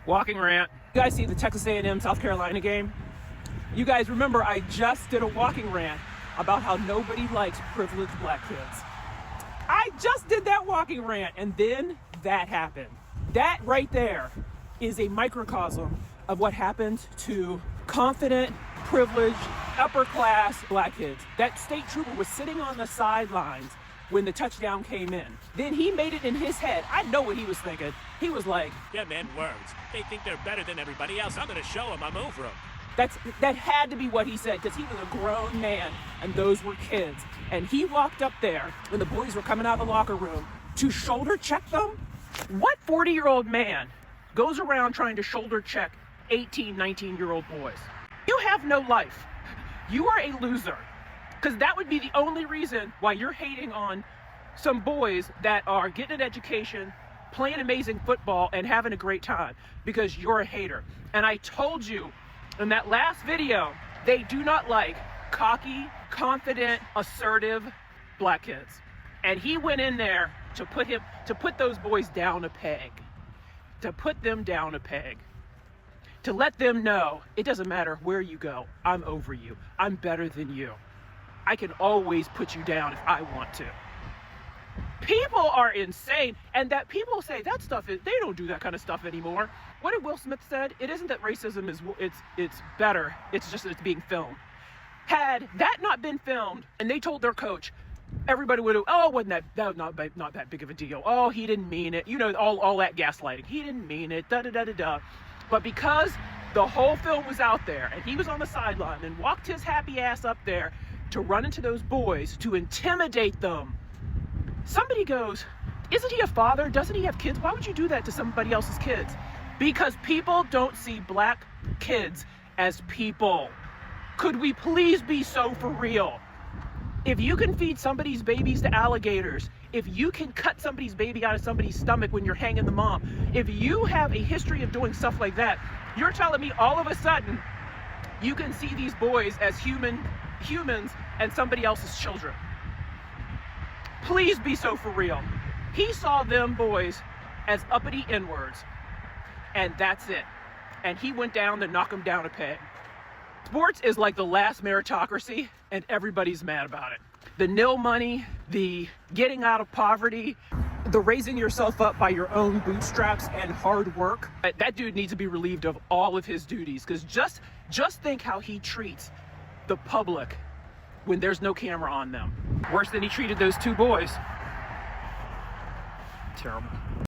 Walking rant. You guys see the Texas A&M South Carolina game? You guys remember I just did a walking rant about how nobody likes privileged black kids. I just did that walking rant, and then that happened. That right there is a microcosm of what happens to confident, privileged, upper class black kids. That state trooper was sitting on the sidelines when the touchdown came in. Then he made it in his head. I know what he was thinking. He was like, yeah, man, words. They think they're better than everybody else. I'm gonna show them I'm over them. That had to be what he said, because he was a grown man and those were kids. And he walked up there when the boys were coming out of the locker room to shoulder check them. What 40-year-old man goes around trying to shoulder check 18, 19-year-old boys? You have no life. You are a loser. Because that would be the only reason why you're hating on some boys that are getting an education, playing amazing football, and having a great time, because you're a hater. And I told you in that last video, they do not like cocky, confident, assertive black kids. And he went in there to put those boys down a peg, to put them down a peg, to let them know it doesn't matter where you go. I'm over you. I'm better than you. I can always put you down if I want to. People are insane, and that people say that stuff is, they don't do that kind of stuff anymore. What did Will Smith said? It isn't that racism is it's better. It's just that it's being filmed. Had that not been filmed, and they told their coach, everybody would have, oh, wasn't that not that big of a deal? Oh, he didn't mean it. You know, all that gaslighting. He didn't mean it. Da da da da da. But because the whole film was out there, and he was on the sideline and walked his happy ass up there to run into those boys to intimidate them. Somebody goes, isn't he a father? Doesn't he have kids? Why would you do that to somebody else's kids? Because people don't see black kids as people. Could we please be so for real? If you can feed somebody's babies to alligators, if you can cut somebody's baby out of somebody's stomach when you're hanging the mom, if you have a history of doing stuff like that, you're telling me all of a sudden you can see these boys as humans and somebody else's children. Please be so for real. He saw them boys as uppity N-words, and that's it. And he went down to knock them down a peg. Sports is like the last meritocracy, and everybody's mad about it. The nil money, the getting out of poverty, the raising yourself up by your own bootstraps and hard work. That dude needs to be relieved of all of his duties, because just think how he treats the public when there's no camera on them. Worse than he treated those two boys. Terrible.